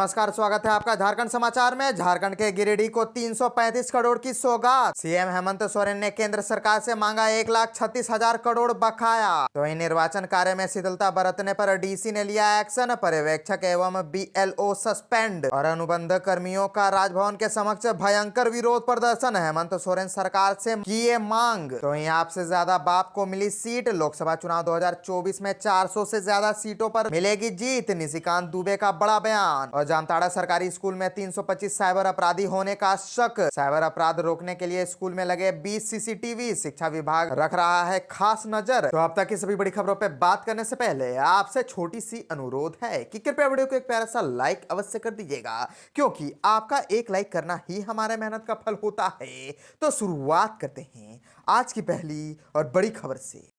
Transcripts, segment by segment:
नमस्कार, स्वागत है आपका झारखंड समाचार में। झारखंड के गिरिडीह को 335 करोड़ की सौगात। सीएम हेमंत सोरेन ने केंद्र सरकार से मांगा 1,36,000 करोड़ बकाया। तो इन निर्वाचन कार्य में शिथिलता बरतने पर डीसी ने लिया एक्शन। पर्यवेक्षक एवं बीएलओ सस्पेंड और अनुबंध कर्मियों का राजभवन के समक्ष भयंकर विरोध प्रदर्शन। हेमंत सोरेन सरकार से किए मांग। तो यहाँ आपसे ज्यादा बाप को मिली सीट। लोकसभा चुनाव 2024 में 400 से ज्यादा सीटों पर मिलेगी जीत। निशिकांत दुबे का बड़ा बयान। और जामताड़ा सरकारी स्कूल में 325 साइबर अपराधी होने का शक। साइबर अपराध रोकने के लिए स्कूल में लगे 20 सीसीटीवी। शिक्षा विभाग रख रहा है खास नजर। तो अब तक की सभी बड़ी खबरों पे बात करने से पहले आपसे छोटी सी अनुरोध है कि कृपया वीडियो को एक प्यारा सा लाइक अवश्य कर दीजिएगा, क्योंकि आपका एक लाइक करना ही हमारे मेहनत का फल होता है। तो शुरुआत करते हैं आज की पहली और बड़ी खबर से।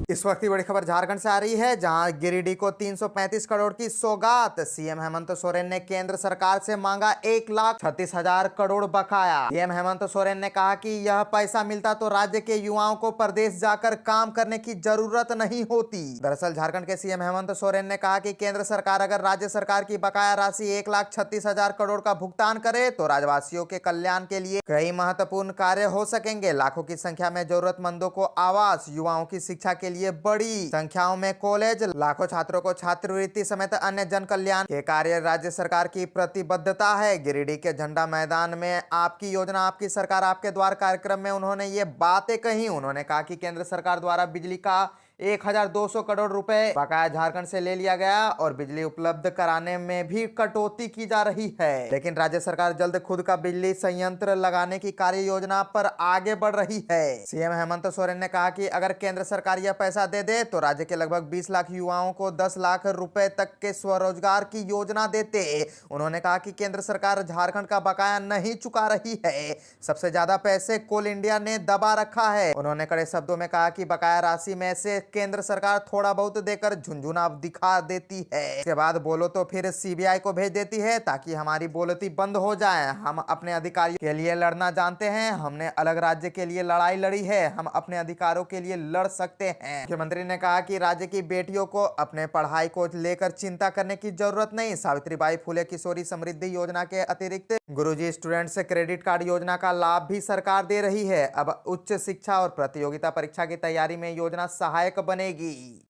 इस वक्त की बड़ी खबर झारखंड से आ रही है, जहां गिरिडीह को 335 करोड़ की सौगात। सीएम हेमंत सोरेन ने केंद्र सरकार से मांगा 1,36,000 करोड़ बकाया। सीएम हेमंत सोरेन ने कहा कि यह पैसा मिलता तो राज्य के युवाओं को प्रदेश जाकर काम करने की जरूरत नहीं होती। दरअसल झारखंड के सीएम हेमंत सोरेन ने कहा कि केंद्र सरकार अगर राज्य सरकार की बकाया राशि 1,36,000 करोड़ का भुगतान करे तो राज्यवासियों के कल्याण के लिए कई महत्वपूर्ण कार्य हो सकेंगे। लाखों की संख्या में जरूरतमंदों को आवास, युवाओं की शिक्षा के लिए बड़ी संख्याओं में कॉलेज, लाखों छात्रों को छात्रवृत्ति समेत अन्य जन कल्याण के कार्य राज्य सरकार की प्रतिबद्धता है। गिरिडीह के झंडा मैदान में आपकी योजना आपकी सरकार आपके द्वार कार्यक्रम में उन्होंने ये बातें कही। उन्होंने कहा कि केंद्र सरकार द्वारा बिजली का 1,200 करोड़ रुपए बकाया झारखंड से ले लिया गया और बिजली उपलब्ध कराने में भी कटौती की जा रही है, लेकिन राज्य सरकार जल्द खुद का बिजली संयंत्र लगाने की कार्य योजना पर आगे बढ़ रही है। सीएम हेमंत सोरेन ने कहा कि अगर केंद्र सरकार यह पैसा दे दे तो राज्य के लगभग 20 लाख युवाओं को 10 लाख रुपए तक के स्वरोजगार की योजना देते। उन्होंने कहा कि केंद्र सरकार झारखंड का बकाया नहीं चुका रही है। सबसे ज्यादा पैसे कोल इंडिया ने दबा रखा है। उन्होंने कड़े शब्दों में कहा कि बकाया राशि में से केंद्र सरकार थोड़ा बहुत देकर झुंझुना दिखा देती है, इसके बाद बोलो तो फिर सीबीआई को भेज देती है ताकि हमारी बोलती बंद हो जाए। हम अपने अधिकारियों के लिए लड़ना जानते हैं। हमने अलग राज्य के लिए लड़ाई लड़ी है, हम अपने अधिकारों के लिए लड़ सकते हैं। मुख्यमंत्री ने कहा कि राज्य की बेटियों को अपने पढ़ाई को लेकर चिंता करने की जरूरत नहीं। सावित्रीबाई फुले किशोरी समृद्धि योजना के अतिरिक्त गुरुजी स्टूडेंट्स क्रेडिट कार्ड योजना का लाभ भी सरकार दे रही है। अब उच्च शिक्षा और प्रतियोगिता परीक्षा की तैयारी में योजना सहायक बनेगी।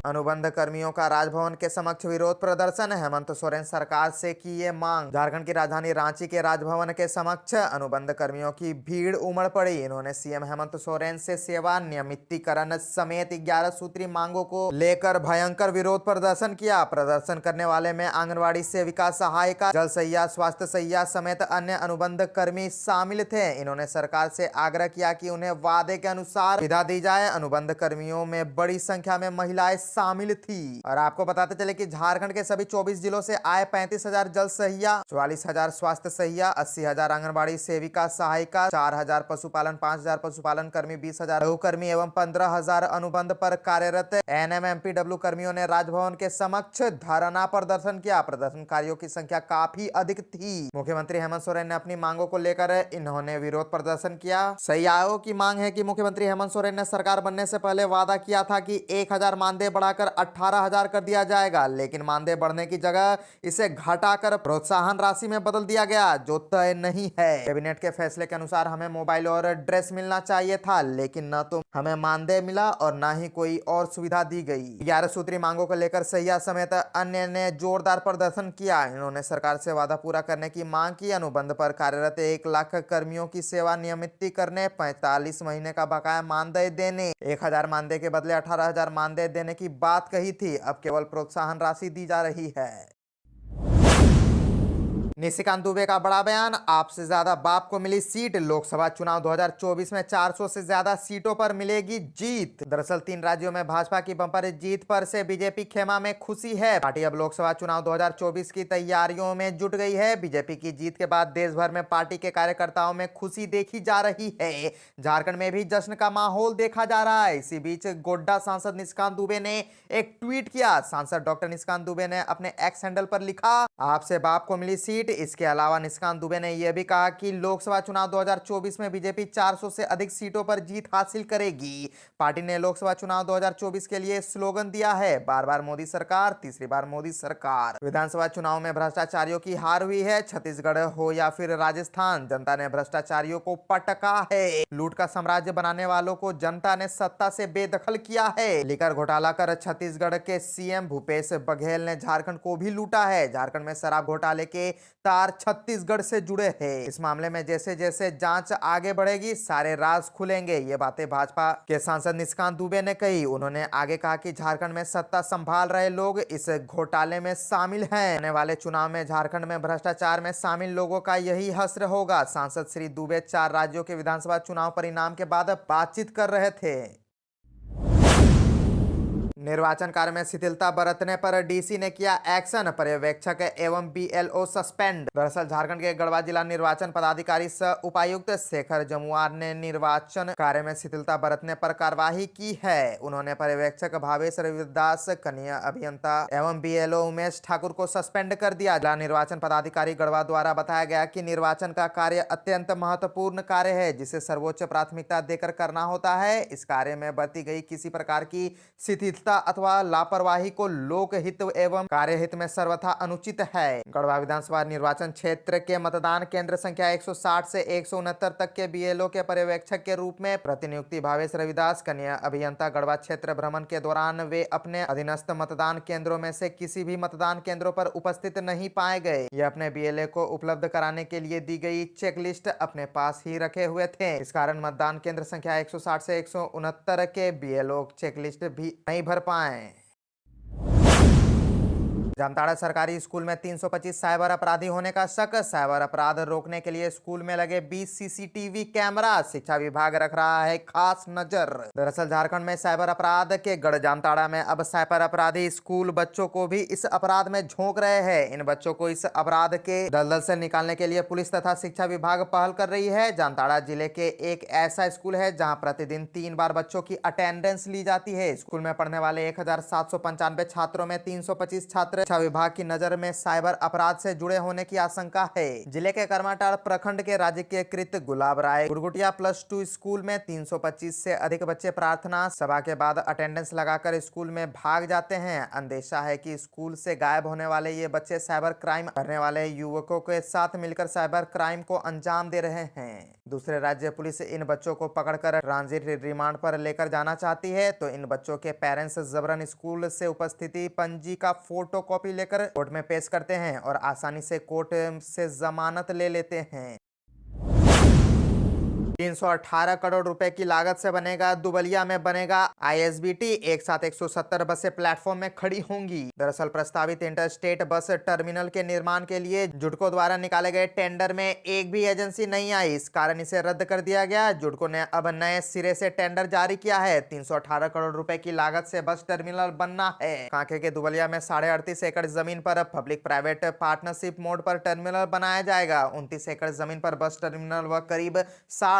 अनुबंध कर्मियों का राजभवन के समक्ष विरोध प्रदर्शन। हेमंत सोरेन सरकार से की ये मांग। झारखंड की राजधानी रांची के राजभवन के समक्ष अनुबंध कर्मियों की भीड़ उमड़ पड़ी। इन्होंने सीएम हेमंत सोरेन से सेवा नियमितीकरण समेत 11 सूत्री मांगों को लेकर भयंकर विरोध प्रदर्शन किया। प्रदर्शन करने वाले में आंगनबाड़ी सेविका, सहायिका, जल सहिया, स्वास्थ्य सहिया समेत अन्य अनुबंध कर्मी शामिल थे। इन्होंने सरकार से आग्रह किया कि उन्हें वादे के अनुसार सुविधा दी जाए। अनुबंध कर्मियों में बड़ी संख्या में महिलाएं शामिल थी। और आपको बताते चले कि झारखंड के सभी 24 जिलों से आए 35,000 जल सहिया, 44,000 स्वास्थ्य सहिया, 80,000 आंगनबाड़ी सेविका सहायिका, 4,000 पशुपालन, 5,000 पशुपालन कर्मी, 20,000 बहुकर्मी एवं 15,000 अनुबंध पर कार्यरत एनएमएमपीडब्ल्यू कर्मियों ने राजभवन के समक्ष धरना प्रदर्शन किया। प्रदर्शनकारियों की संख्या काफी अधिक थी। मुख्यमंत्री हेमंत सोरेन ने अपनी मांगों को लेकर इन्होंने विरोध प्रदर्शन किया। सहियाओं की मांग है कि मुख्यमंत्री हेमंत सोरेन ने सरकार बनने से पहले वादा किया था कि 1,000 मानदेय बढ़ाकर 18,000 कर दिया जाएगा, लेकिन मानदेय बढ़ने की जगह इसे घटाकर प्रोत्साहन राशि में बदल दिया गया, जो तय नहीं है। कैबिनेट के फैसले के अनुसार हमें मोबाइल और ड्रेस मिलना चाहिए था, लेकिन न तो हमें मानदेय मिला और न ही कोई और सुविधा दी गई। 11 सूत्री मांगों को लेकर सहिया समेत अन्य ने जोरदार प्रदर्शन किया। इन्होंने सरकार से वादा पूरा करने की मांग की। अनुबंध पर कार्यरत 1 लाख कर्मियों की सेवा नियमित करने, 45 महीने का बकाया मानदेय देने, 1,000 मानदेय के बदले 18,000 मानदेय देने की बात कही थी। अब केवल प्रोत्साहन राशि दी जा रही है। निशिकांत दुबे का बड़ा बयान। आपसे ज्यादा बाप को मिली सीट। लोकसभा चुनाव 2024 में 400 से ज्यादा सीटों पर मिलेगी जीत। दरअसल 3 राज्यों में भाजपा की बंपर जीत पर से बीजेपी खेमा में खुशी है। पार्टी अब लोकसभा चुनाव 2024 की तैयारियों में जुट गई है। बीजेपी की जीत के बाद देश भर में पार्टी के कार्यकर्ताओं में खुशी देखी जा रही है। झारखंड में भी जश्न का माहौल देखा जा रहा है। इसी बीच गोड्डा सांसद निशिकांत दुबे ने एक ट्वीट किया। सांसद डॉक्टर निशिकांत दुबे ने अपने एक्स हैंडल पर लिखा, आपसे बाप को मिली सीट, इसके अलावा निशिकांत दुबे ने यह भी कहा कि लोकसभा चुनाव 2024 में बीजेपी 400 से अधिक सीटों पर जीत हासिल करेगी। पार्टी ने लोकसभा चुनाव 2024 के लिए स्लोगन दिया है, बार बार मोदी सरकार, तीसरी बार मोदी सरकार। विधानसभा चुनाव में भ्रष्टाचारियों की हार हुई है। छत्तीसगढ़ हो या फिर राजस्थान, जनता ने भ्रष्टाचारियों को पटका है। लूट का साम्राज्य बनाने वालों को जनता ने सत्ता से बेदखल किया है। लेकर घोटाला कर छत्तीसगढ़ के सीएम भूपेश बघेल ने झारखंड को भी लूटा है। झारखंड में शराब घोटाले के तार छत्तीसगढ़ से जुड़े हैं। इस मामले में जैसे जैसे जांच आगे बढ़ेगी, सारे राज खुलेंगे। ये बातें भाजपा के सांसद निशिकांत दुबे ने कही। उन्होंने आगे कहा कि झारखंड में सत्ता संभाल रहे लोग इस घोटाले में शामिल हैं। आने वाले चुनाव में झारखंड में भ्रष्टाचार में शामिल लोगों का यही हश्र होगा। सांसद श्री दुबे 4 राज्यों के विधानसभा चुनाव परिणाम के बाद बातचीत कर रहे थे। निर्वाचन कार्य में शिथिलता बरतने पर डीसी ने किया एक्शन, पर्यवेक्षक एवं बीएलओ सस्पेंड। दरअसल झारखंड के गढ़वा जिला निर्वाचन पदाधिकारी सह उपायुक्त शेखर जमुआर ने निर्वाचन कार्य में शिथिलता बरतने पर कार्रवाई की है। उन्होंने पर्यवेक्षक भावेश रविदास, कनीय अभियंता एवं बीएलओ उमेश ठाकुर को सस्पेंड कर दिया। जिला निर्वाचन पदाधिकारी गढ़वा द्वारा बताया गया कि निर्वाचन का कार्य अत्यंत महत्वपूर्ण कार्य है, जिसे सर्वोच्च प्राथमिकता देकर करना होता है। इस कार्य में बरती गई किसी प्रकार की शिथिलता अथवा लापरवाही को लोकहित एवं कार्यहित में सर्वथा अनुचित है। गढ़वा विधानसभा निर्वाचन क्षेत्र के मतदान केंद्र संख्या 160 से 169 तक के बीएलओ के पर्यवेक्षक के रूप में प्रतिनियुक्ति भावेश रविदास, कन्या अभियंता गढ़वा क्षेत्र भ्रमण के दौरान वे अपने अधीनस्थ मतदान केंद्रों में से किसी भी मतदान केंद्रों पर उपस्थित नहीं पाए गए। ये अपने बीएलए को उपलब्ध कराने के लिए दी गई चेकलिस्ट अपने पास ही रखे हुए थे। इस कारण मतदान केंद्र संख्या 160 से 169 के बीएलओ चेकलिस्ट भी नहीं भर पाए। जामताड़ा सरकारी स्कूल में 325 साइबर अपराधी होने का शक। साइबर अपराध रोकने के लिए स्कूल में लगे 20 सीसीटीवी कैमरा। शिक्षा विभाग रख रहा है खास नजर। दरअसल झारखंड में साइबर अपराध के गढ़ जामताड़ा में अब साइबर अपराधी स्कूल बच्चों को भी इस अपराध में झोंक रहे हैं। इन बच्चों को इस अपराध के दलदल से निकालने के लिए पुलिस तथा शिक्षा विभाग पहल कर रही है। जामताड़ा जिले के एक ऐसा स्कूल है जहाँ प्रतिदिन 3 बार बच्चों की अटेंडेंस ली जाती है। स्कूल में पढ़ने वाले 1795 छात्रों में 325 छात्र शिक्षा विभाग की नजर में साइबर अपराध से जुड़े होने की आशंका है। जिले के करमाटाड़ प्रखंड के राजकीयकृत गुलाब राय गुरगुटिया +2 स्कूल में 325 से अधिक बच्चे प्रार्थना सभा के बाद अटेंडेंस लगाकर स्कूल में भाग जाते हैं। अंदेशा है कि स्कूल से गायब होने वाले ये बच्चे साइबर क्राइम करने वाले युवकों के साथ मिलकर साइबर क्राइम को अंजाम दे रहे हैं। दूसरे राज्य पुलिस इन बच्चों को पकड़कर ट्रांजिट रिमांड पर लेकर जाना चाहती है, तो इन बच्चों के पेरेंट्स जबरन स्कूल से उपस्थिति पंजी का फोटोकॉपी लेकर कोर्ट में पेश करते हैं और आसानी से कोर्ट से जमानत ले लेते हैं। 318 करोड़ रुपए की लागत से बनेगा दुबलिया में बनेगा आईएसबीटी। एक साथ 170 बसें प्लेटफॉर्म में खड़ी होंगी। दरअसल प्रस्तावित इंटरस्टेट बस टर्मिनल के निर्माण के लिए जुडको द्वारा निकाले गए टेंडर में एक भी एजेंसी नहीं आई। इस कारण इसे रद्द कर दिया गया। जुडको ने अब नए सिरे से टेंडर जारी किया है। 318 करोड़ रुपए की लागत से बस टर्मिनल बनना है। कांके के दुबलिया में 38.5 एकड़ जमीन पर पब्लिक प्राइवेट पार्टनरशिप मोड पर टर्मिनल बनाया जाएगा। 29 एकड़ जमीन पर बस टर्मिनल व करीब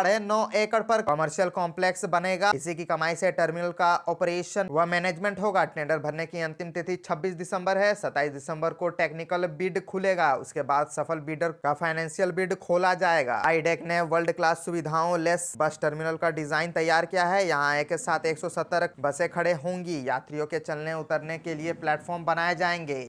9.5 एकड़ पर कमर्शियल कॉम्प्लेक्स बनेगा। इसी की कमाई से टर्मिनल का ऑपरेशन व मैनेजमेंट होगा। टेंडर भरने की अंतिम तिथि 26 दिसंबर है। 27 दिसंबर को टेक्निकल बिड खुलेगा। उसके बाद सफल बिडर का फाइनेंशियल बिड खोला जाएगा। आईडेक ने वर्ल्ड क्लास सुविधाओं लेस बस टर्मिनल का डिजाइन तैयार किया है। यहाँ एक साथ 170 बसें खड़े होंगी। यात्रियों के चलने उतरने के लिए प्लेटफॉर्म बनाए जाएंगे।